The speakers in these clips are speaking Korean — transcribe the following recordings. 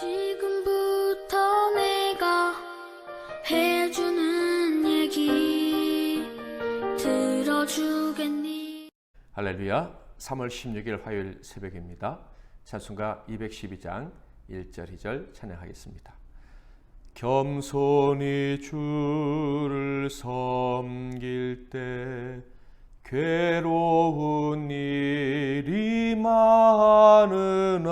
지금부터 내가 해주는 얘기 들어주겠니? 할렐루야. 3월 16일 화요일 새벽입니다. 찬송가 212장 1절 2절 찬양하겠습니다. 겸손히 주를 섬길 때 괴로운 일이 많으나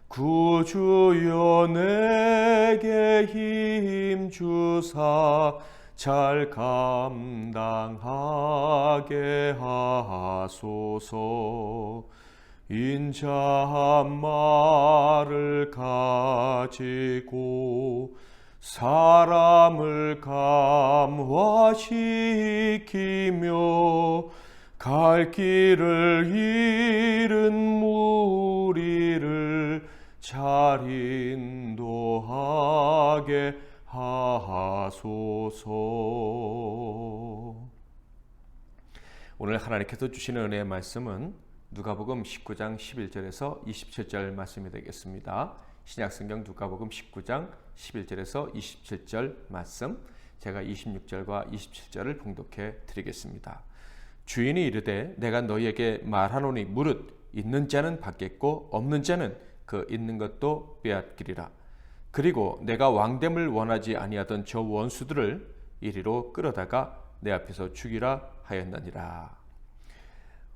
구주여 내게 힘 주사 잘 감당하게 하소서. 인자한 말을 가지고 사람을 감화시키며 갈 길을 잃은 무리를 잘 인도하게 하소서. 오늘 하나님께서 주시는 은혜의 말씀은 누가복음 19장 11절에서 27절 말씀이 되겠습니다. 신약성경 누가복음 19장 11절에서 27절 말씀, 제가 26절과 27절을 봉독해 드리겠습니다. 주인이 이르되 내가 너희에게 말하노니 무릇 있는 자는 받겠고 없는 자는 그 있는 것도 빼앗기리라. 그리고 내가 왕됨을 원하지 아니하던 저 원수들을 이리로 끌어다가 내 앞에서 죽이라 하였느니라.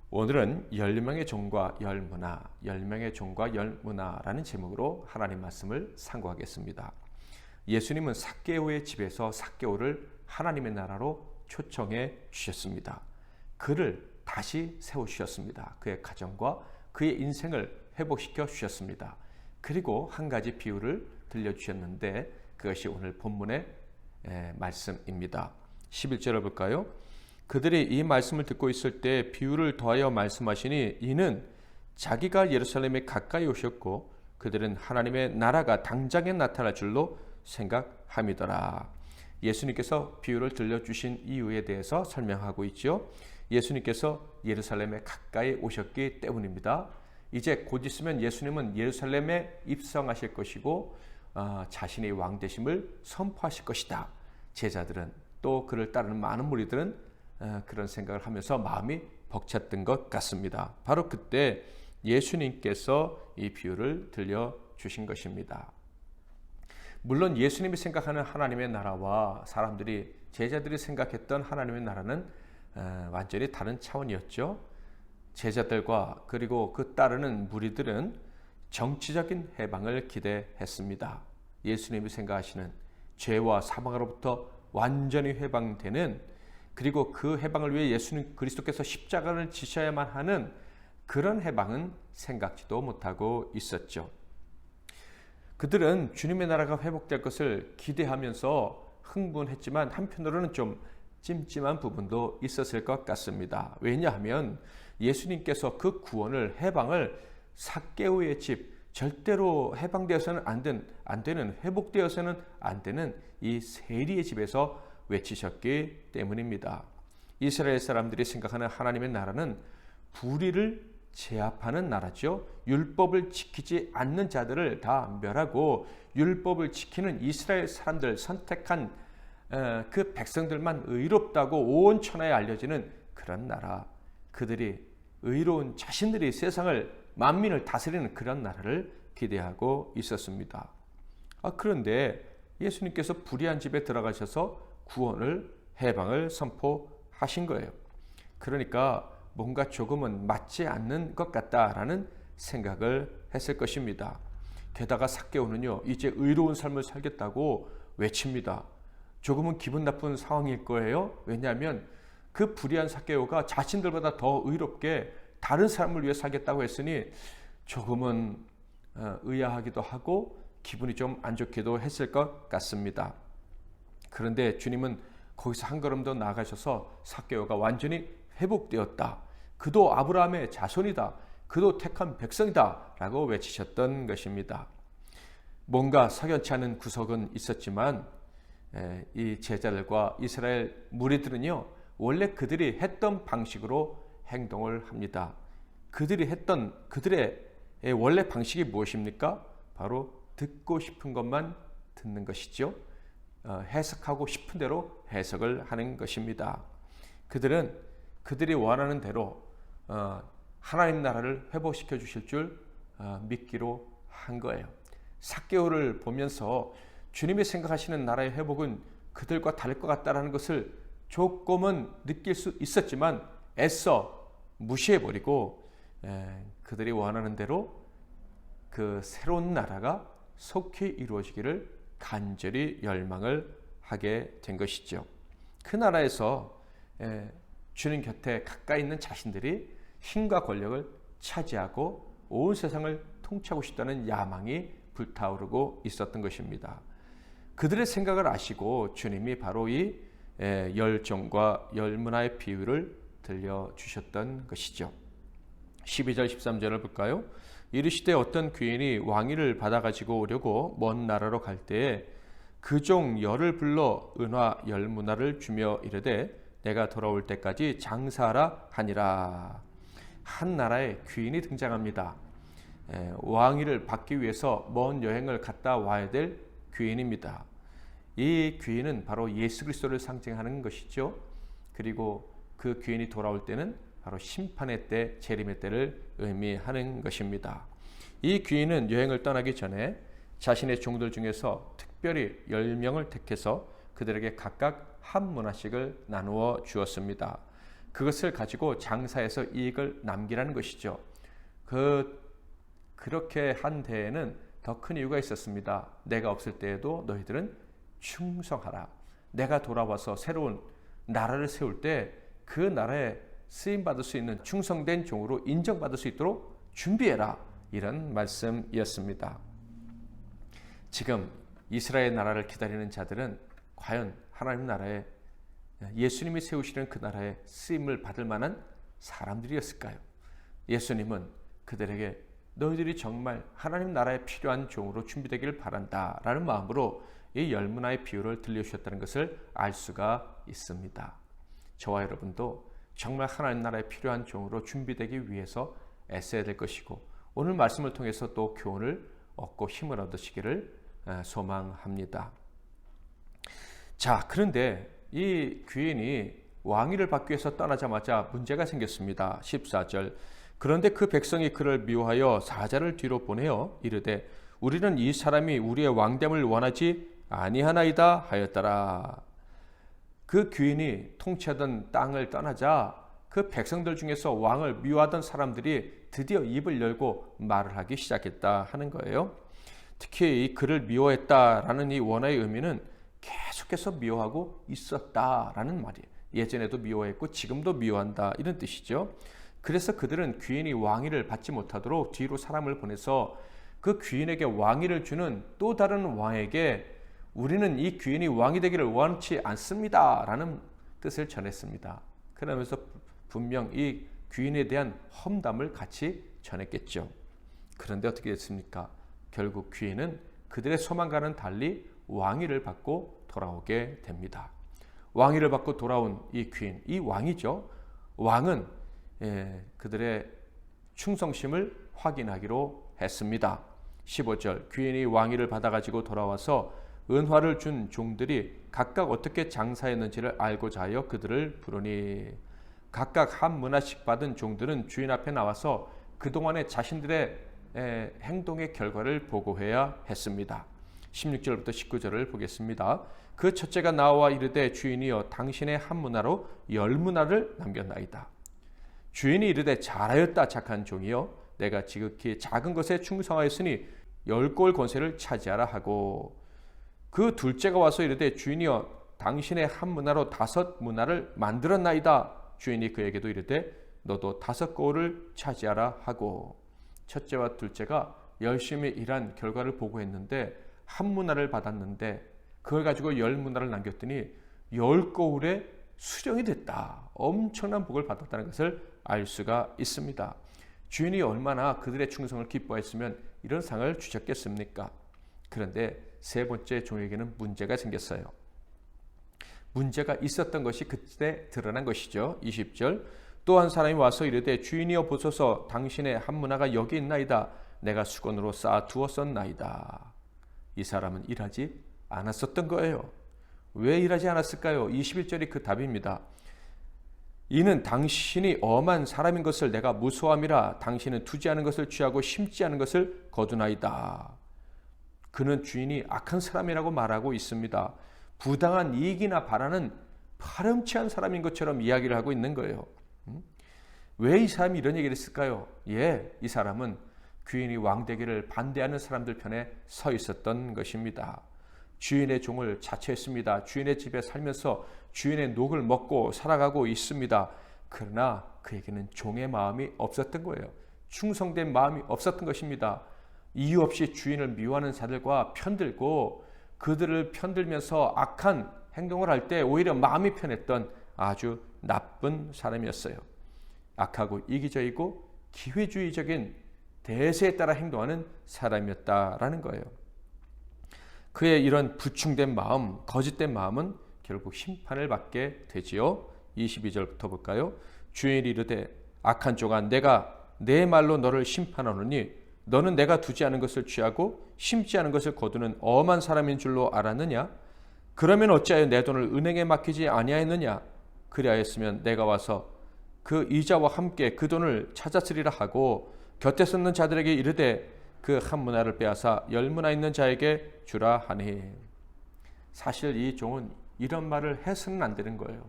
오늘은 열명의 종과 열문화, 열명의 종과 열문화라는 제목으로 하나님 말씀을 상고하겠습니다. 예수님은 삭개오의 집에서 삭개오를 하나님의 나라로 초청해 주셨습니다. 그를 다시 세우셨습니다. 그의 가정과 그의 인생을 회복시켜 주셨습니다. 그리고 한 가지 비유를 들려주셨는데 그것이 오늘 본문의 말씀입니다. 11절을 볼까요? 그들이 이 말씀을 듣고 있을 때 비유를 더하여 말씀하시니 이는 자기가 예루살렘에 가까이 오셨고 그들은 하나님의 나라가 당장에 나타날 줄로 생각함이더라. 예수님께서 비유를 들려주신 이유에 대해서 설명하고 있죠. 예수님께서 예루살렘에 가까이 오셨기 때문입니다. 이제 곧 있으면 예수님은 예루살렘에 입성하실 것이고 자신의 왕되심을 선포하실 것이다. 제자들은 또 그를 따르는 많은 무리들은 그런 생각을 하면서 마음이 벅찼던 것 같습니다. 바로 그때 예수님께서 이 비유를 들려주신 것입니다. 물론 예수님이 생각하는 하나님의 나라와 사람들이, 제자들이 생각했던 하나님의 나라는 완전히 다른 차원이었죠. 제자들과 그리고 그 따르는 무리들은 정치적인 해방을 기대했습니다. 예수님이 생각하시는 죄와 사망으로부터 완전히 해방되는, 그리고 그 해방을 위해 예수님 그리스도께서 십자가를 지셔야만 하는 그런 해방은 생각지도 못하고 있었죠. 그들은 주님의 나라가 회복될 것을 기대하면서 흥분했지만 한편으로는 좀 찜찜한 부분도 있었을 것 같습니다. 왜냐하면 예수님께서 그 구원을, 해방을 삭개오의 집, 절대로 해방되어서는 안 되는, 회복되어서는 안 되는 이 세리의 집에서 외치셨기 때문입니다. 이스라엘 사람들이 생각하는 하나님의 나라는 불의를 제압하는 나라죠. 율법을 지키지 않는 자들을 다 멸하고 율법을 지키는 이스라엘 사람들, 선택한 그 백성들만 의롭다고 온 천하에 알려지는 그런 나라, 그들이 의로운 자신들이 세상을, 만민을 다스리는 그런 나라를 기대하고 있었습니다. 그런데 예수님께서 불의한 집에 들어가셔서 구원을, 해방을 선포하신 거예요. 그러니까 뭔가 조금은 맞지 않는 것 같다라는 생각을 했을 것입니다. 게다가 삭개오는요, 이제 의로운 삶을 살겠다고 외칩니다. 조금은 기분 나쁜 상황일 거예요. 왜냐하면 그 불의한 삭개오가 자신들보다 더 의롭게 다른 사람을 위해 살겠다고 했으니 조금은 의아하기도 하고 기분이 좀 안 좋기도 했을 것 같습니다. 그런데 주님은 거기서 한 걸음 더 나아가셔서 삭개오가 완전히 회복되었다. 그도 아브라함의 자손이다. 그도 택한 백성이다. 라고 외치셨던 것입니다. 뭔가 석연치 않은 구석은 있었지만 이 제자들과 이스라엘 무리들은요, 원래 그들이 했던 방식으로 행동을 합니다. 그들이 했던 그들의 원래 방식이 무엇입니까? 바로 듣고 싶은 것만 듣는 것이죠. 해석하고 싶은 대로 해석을 하는 것입니다. 그들은 그들이 원하는 대로 하나님 나라를 회복시켜 주실 줄 믿기로 한 거예요. 삭개오를 보면서 주님이 생각하시는 나라의 회복은 그들과 다를 것 같다는 것을 조금은 느낄 수 있었지만 애써 무시해버리고 그들이 원하는 대로 그 새로운 나라가 속히 이루어지기를 간절히 열망을 하게 된 것이죠. 그 나라에서 주님 곁에 가까이 있는 자신들이 힘과 권력을 차지하고 온 세상을 통치하고 싶다는 야망이 불타오르고 있었던 것입니다. 그들의 생각을 아시고 주님이 바로 이 열정과 열문화의 비유를 들려주셨던 것이죠. 12절 13절을 볼까요? 이르시되 어떤 귀인이 왕위를 받아가지고 오려고 먼 나라로 갈 때에 그 종 열을 불러 은화 열문화를 주며 이르되 내가 돌아올 때까지 장사하라 하니라. 한 나라에 귀인이 등장합니다. 왕위를 받기 위해서 먼 여행을 갔다 와야 될 귀인입니다. 이 귀인은 바로 예수 그리스도를 상징하는 것이죠. 그리고 그 귀인이 돌아올 때는 바로 심판의 때, 재림의 때를 의미하는 것입니다. 이 귀인은 여행을 떠나기 전에 자신의 종들 중에서 특별히 10명을 택해서 그들에게 각각 한 문화씩을 나누어 주었습니다. 그것을 가지고 장사해서 이익을 남기라는 것이죠. 그렇게 한 데에는 더 큰 이유가 있었습니다. 내가 없을 때에도 너희들은 충성하라. 내가 돌아와서 새로운 나라를 세울 때 그 나라에 쓰임받을 수 있는 충성된 종으로 인정받을 수 있도록 준비해라. 이런 말씀이었습니다. 지금 이스라엘 나라를 기다리는 자들은 과연 하나님 나라에 예수님이 세우시는 그 나라에 쓰임을 받을 만한 사람들이었을까요? 예수님은 그들에게 너희들이 정말 하나님 나라에 필요한 종으로 준비되기를 바란다 라는 마음으로 이 열문화의 비유를 들려주셨다는 것을 알 수가 있습니다. 저와 여러분도 정말 하나님 나라에 필요한 종으로 준비되기 위해서 애써야 될 것이고 오늘 말씀을 통해서 또 교훈을 얻고 힘을 얻으시기를 소망합니다. 자, 그런데 이 귀인이 왕위를 받기 위해서 떠나자마자 문제가 생겼습니다. 14절 그런데 그 백성이 그를 미워하여 사자를 뒤로 보내어 이르되 우리는 이 사람이 우리의 왕됨을 원하지 아니하나이다 하였더라. 그 귀인이 통치하던 땅을 떠나자 그 백성들 중에서 왕을 미워하던 사람들이 드디어 입을 열고 말을 하기 시작했다 하는 거예요. 특히 이 그를 미워했다라는 이 원어의 의미는 계속해서 미워하고 있었다라는 말이에요. 예전에도 미워했고 지금도 미워한다 이런 뜻이죠. 그래서 그들은 귀인이 왕위를 받지 못하도록 뒤로 사람을 보내서 그 귀인에게 왕위를 주는 또 다른 왕에게 우리는 이 귀인이 왕이 되기를 원치 않습니다 라는 뜻을 전했습니다. 그러면서 분명 이 귀인에 대한 험담을 같이 전했겠죠. 그런데 어떻게 됐습니까? 결국 귀인은 그들의 소망과는 달리 왕위를 받고 돌아오게 됩니다. 왕위를 받고 돌아온 이 귀인, 이 왕이죠. 왕은 그들의 충성심을 확인하기로 했습니다. 15절 귀인이 왕위를 받아가지고 돌아와서 은화를 준 종들이 각각 어떻게 장사했는지를 알고자 하여 그들을 부르니 각각 한 문화씩 받은 종들은 주인 앞에 나와서 그동안의 자신들의 행동의 결과를 보고해야 했습니다. 16절부터 19절을 보겠습니다. 그 첫째가 나와 이르되 주인이여 당신의 한 문화로 10문화를 남겼나이다. 주인이 이르되 잘하였다 착한 종이여 내가 지극히 작은 것에 충성하였으니 10골 권세를 차지하라 하고 그 둘째가 와서 이르되 주인이여 당신의 한 문화로 5문화를 만들었나이다. 주인이 그에게도 이르되 너도 5골을 차지하라 하고 첫째와 둘째가 열심히 일한 결과를 보고했는데 한 문화를 받았는데 그걸 가지고 10문화를 남겼더니 10거울에 수령이 됐다. 엄청난 복을 받았다는 것을 알 수가 있습니다. 주인이 얼마나 그들의 충성을 기뻐했으면 이런 상을 주셨겠습니까? 그런데 세 번째 종에게는 문제가 생겼어요. 문제가 있었던 것이 그때 드러난 것이죠. 20절 또 한 사람이 와서 이르되 주인이여 보소서 당신의 한 문화가 여기 있나이다. 내가 수건으로 쌓아두었었나이다. 이 사람은 일하지 않았었던 거예요. 왜 일하지 않았을까요? 21절이 그 답입니다. 이는 당신이 엄한 사람인 것을 내가 무서워함이라. 당신은 투지 않은 것을 취하고 심지 않은 것을 거두나이다. 그는 주인이 악한 사람이라고 말하고 있습니다. 부당한 이익이나 바라는 파렴치한 사람인 것처럼 이야기를 하고 있는 거예요. 왜 이 사람이 이런 얘기를 했을까요? 이 사람은 귀인이 왕되기를 반대하는 사람들 편에 서 있었던 것입니다. 주인의 종을 자처했습니다. 주인의 집에 살면서 주인의 녹을 먹고 살아가고 있습니다. 그러나 그에게는 종의 마음이 없었던 거예요. 충성된 마음이 없었던 것입니다. 이유 없이 주인을 미워하는 자들과 편들고 그들을 편들면서 악한 행동을 할 때 오히려 마음이 편했던 아주 나쁜 사람이었어요. 악하고 이기적이고 기회주의적인 대세에 따라 행동하는 사람이었다라는 거예요. 그의 이런 부충된 마음, 거짓된 마음은 결국 심판을 받게 되지요. 22절부터 볼까요? 주인이 이르되 악한 종아, 내가 내 말로 너를 심판하노니 너는 내가 두지 않은 것을 취하고 심지 않은 것을 거두는 엄한 사람인 줄로 알았느냐? 그러면 어찌하여 내 돈을 은행에 맡기지 아니하였느냐? 그리하였으면 내가 와서 그 이자와 함께 그 돈을 찾았으리라 하고 곁에 섰는 자들에게 이르되 그 한 문화를 빼앗아 10문화 있는 자에게 주라 하니. 사실 이 종은 이런 말을 해서는 안 되는 거예요.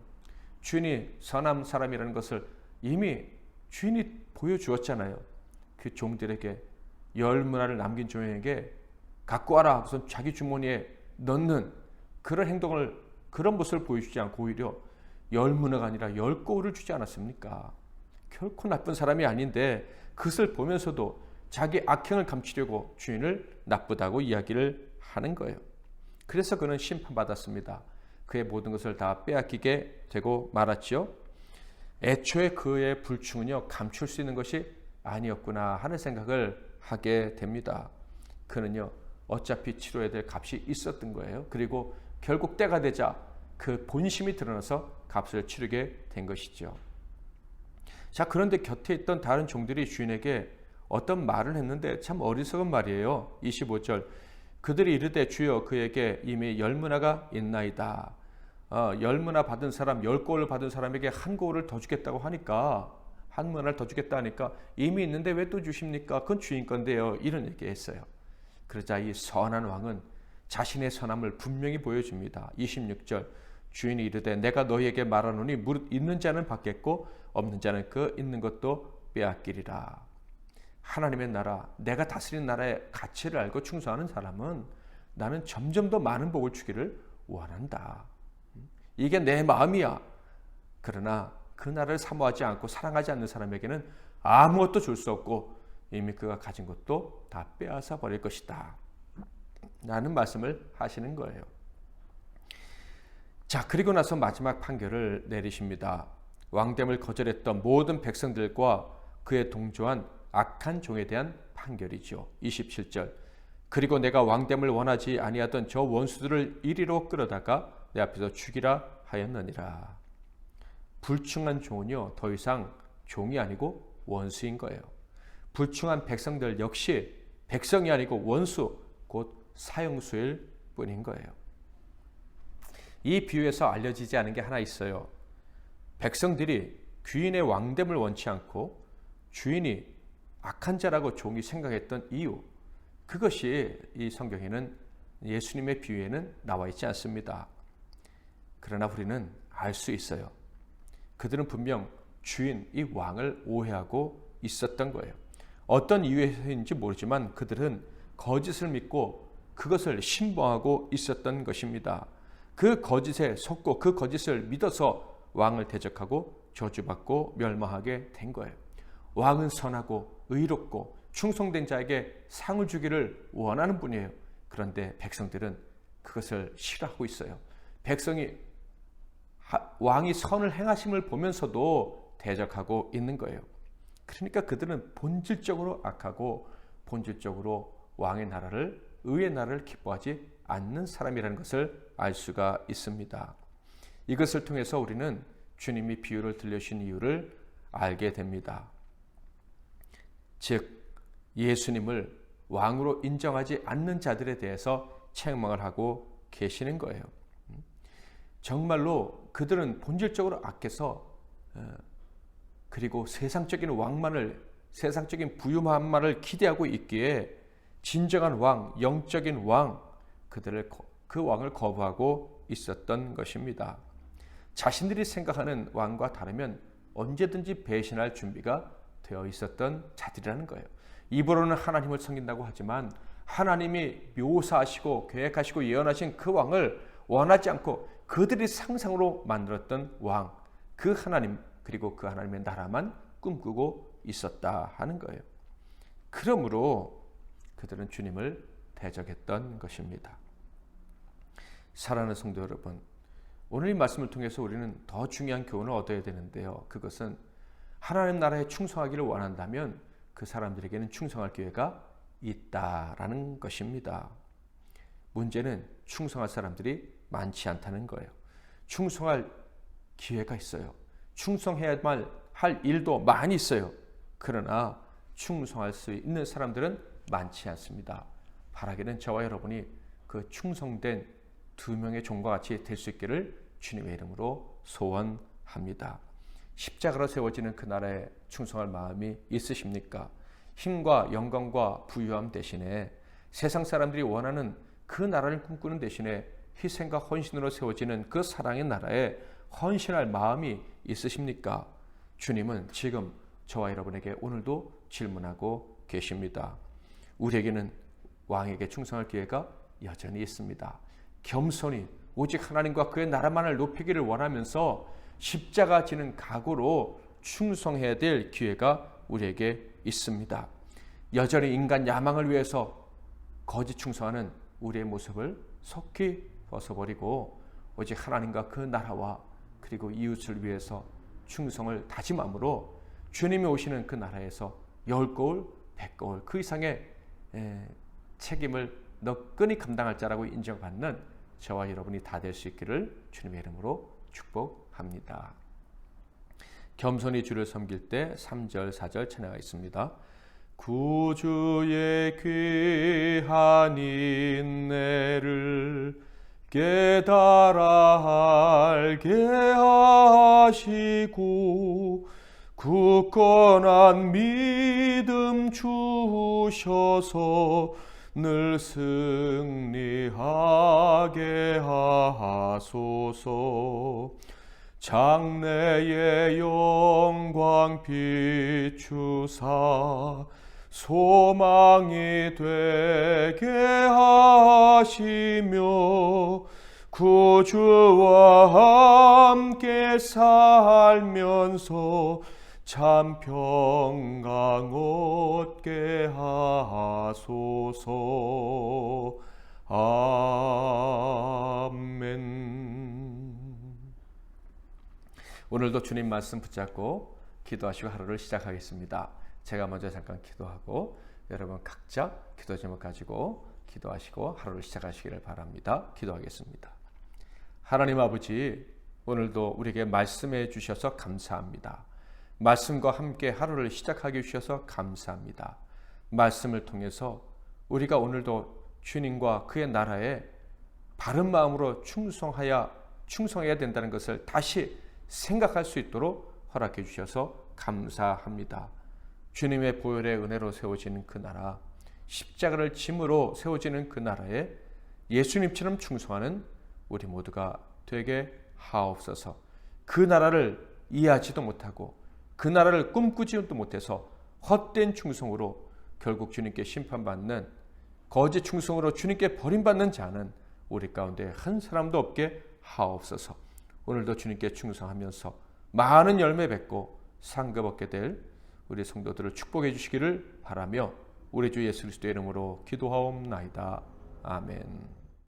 주인이 선한 사람이라는 것을 이미 주인이 보여주었잖아요. 그 종들에게 10문화를 남긴 종에게 갖고 와라 무슨 자기 주머니에 넣는 그런 행동을, 그런 모습을 보여주지 않고 오히려 10문화가 아니라 10고울을 주지 않았습니까? 결코 나쁜 사람이 아닌데 그것을 보면서도 자기 악행을 감추려고 주인을 나쁘다고 이야기를 하는 거예요. 그래서 그는 심판받았습니다. 그의 모든 것을 다 빼앗기게 되고 말았지요. 애초에 그의 불충은요, 감출 수 있는 것이 아니었구나 하는 생각을 하게 됩니다. 그는요, 어차피 치러야 될 값이 있었던 거예요. 그리고 결국 때가 되자 그 본심이 드러나서 값을 치르게 된 것이죠. 자, 그런데 곁에 있던 다른 종들이 주인에게 어떤 말을 했는데 참 어리석은 말이에요. 25절, 그들이 이르되 주여 그에게 이미 10문화가 있나이다. 10문화 받은 사람, 10고울을 받은 사람에게 한 고울을 더 주겠다고 하니까, 한 문화를 더 주겠다 하니까 이미 있는데 왜 또 주십니까? 그건 주인 건데요. 이런 얘기했어요. 그러자 이 선한 왕은 자신의 선함을 분명히 보여줍니다. 26절, 주인이 이르되 내가 너희에게 말하노니 무릇 있는 자는 받겠고 없는 자는 그 있는 것도 빼앗기리라. 하나님의 나라, 내가 다스리는 나라의 가치를 알고 충성하는 사람은 나는 점점 더 많은 복을 주기를 원한다. 이게 내 마음이야. 그러나 그 나라를 사모하지 않고 사랑하지 않는 사람에게는 아무것도 줄 수 없고 이미 그가 가진 것도 다 빼앗아 버릴 것이다 라는 말씀을 하시는 거예요. 자, 그리고 나서 마지막 판결을 내리십니다. 왕됨을 거절했던 모든 백성들과 그에 동조한 악한 종에 대한 판결이죠. 27절, 그리고 내가 왕됨을 원하지 아니하던 저 원수들을 이리로 끌어다가 내 앞에서 죽이라 하였느니라. 불충한 종은요, 더 이상 종이 아니고 원수인 거예요. 불충한 백성들 역시 백성이 아니고 원수, 곧 사형수일 뿐인 거예요. 이 비유에서 알려지지 않은 게 하나 있어요. 백성들이 귀인의 왕됨을 원치 않고 주인이 악한 자라고 종이 생각했던 이유, 그것이 이 성경에는, 예수님의 비유에는 나와 있지 않습니다. 그러나 우리는 알 수 있어요. 그들은 분명 주인, 이 왕을 오해하고 있었던 거예요. 어떤 이유에서인지 모르지만 그들은 거짓을 믿고 그것을 신봉하고 있었던 것입니다. 그 거짓에 속고 그 거짓을 믿어서 왕을 대적하고 저주받고 멸망하게 된 거예요. 왕은 선하고 의롭고 충성된 자에게 상을 주기를 원하는 분이에요. 그런데 백성들은 그것을 싫어하고 있어요. 백성이 왕이 선을 행하심을 보면서도 대적하고 있는 거예요. 그러니까 그들은 본질적으로 악하고 본질적으로 왕의 나라를, 의의 나라를 기뻐하지 않는 사람이라는 것을 알 수가 있습니다. 이것을 통해서 우리는 주님이 비유를 들려주신 이유를 알게 됩니다. 즉 예수님을 왕으로 인정하지 않는 자들에 대해서 책망을 하고 계시는 거예요. 정말로 그들은 본질적으로 악해서 그리고 세상적인 왕만을, 세상적인 부유함만을 기대하고 있기에 진정한 왕, 영적인 왕, 그 왕을 거부하고 있었던 것입니다. 자신들이 생각하는 왕과 다르면 언제든지 배신할 준비가 되어 있었던 자들이라는 거예요. 입으로는 하나님을 섬긴다고 하지만 하나님이 묘사하시고 계획하시고 예언하신 그 왕을 원하지 않고 그들이 상상으로 만들었던 왕, 그 하나님, 그리고 그 하나님의 나라만 꿈꾸고 있었다 하는 거예요. 그러므로 그들은 주님을 대적했던 것입니다. 사랑하는 성도 여러분, 오늘 이 말씀을 통해서 우리는 더 중요한 교훈을 얻어야 되는데요. 그것은 하나님 나라에 충성하기를 원한다면 그 사람들에게는 충성할 기회가 있다라는 것입니다. 문제는 충성할 사람들이 많지 않다는 거예요. 충성할 기회가 있어요. 충성해야만 할 일도 많이 있어요. 그러나 충성할 수 있는 사람들은 많지 않습니다. 바라기는 저와 여러분이 그 충성된 두 명의 종과 같이 될 수 있기를 주님의 이름으로 소원합니다. 십자가로 세워지는 그 나라에 충성할 마음이 있으십니까? 힘과 영광과 부유함 대신에 세상 사람들이 원하는 그 나라를 꿈꾸는 대신에 희생과 헌신으로 세워지는 그 사랑의 나라에 헌신할 마음이 있으십니까? 주님은 지금 저와 여러분에게 오늘도 질문하고 계십니다. 우리에게는 왕에게 충성할 기회가 여전히 있습니다. 겸손히 오직 하나님과 그의 나라만을 높이기를 원하면서 십자가 지는 각오로 충성해야 될 기회가 우리에게 있습니다. 여전히 인간 야망을 위해서 거짓 충성하는 우리의 모습을 속히 벗어버리고 오직 하나님과 그 나라와 그리고 이웃을 위해서 충성을 다짐함으로 주님이 오시는 그 나라에서 10거울, 100거울 그 이상의 책임을 너끈히 감당할 자라고 인정받는 저와 여러분이 다 될 수 있기를 주님의 이름으로 축복합니다. 겸손히 주를 섬길 때 3절, 4절 찬양가 있습니다. 구주의 귀한 인내를 깨달아 알게 하시고 굳건한 믿음 주셔서 늘 승리하게 하소서. 장래의 영광 비추사 소망이 되게 하시며 구주와 함께 살면서 참 평강 얻게 하소서. 아멘. 오늘도 주님 말씀 붙잡고 기도하시고 하루를 시작하겠습니다. 제가 먼저 잠깐 기도하고 여러분 각자 기도 제목 가지고 기도하시고 하루를 시작하시기를 바랍니다. 기도하겠습니다. 하나님 아버지, 오늘도 우리에게 말씀해 주셔서 감사합니다. 말씀과 함께 하루를 시작하게 해주셔서 감사합니다. 말씀을 통해서 우리가 오늘도 주님과 그의 나라에 바른 마음으로 충성해야 된다는 것을 다시 생각할 수 있도록 허락해 주셔서 감사합니다. 주님의 보혈의 은혜로 세워지는 그 나라, 십자가를 짐으로 세워지는 그 나라에 예수님처럼 충성하는 우리 모두가 되게 하옵소서. 그 나라를 이해하지도 못하고 그 나라를 꿈꾸지도 못해서 헛된 충성으로 결국 주님께 심판받는, 거짓 충성으로 주님께 버림받는 자는 우리 가운데 한 사람도 없게 하옵소서. 오늘도 주님께 충성하면서 많은 열매 맺고 상급 얻게 될 우리 성도들을 축복해 주시기를 바라며 우리 주 예수 그리스도의 이름으로 기도하옵나이다. 아멘.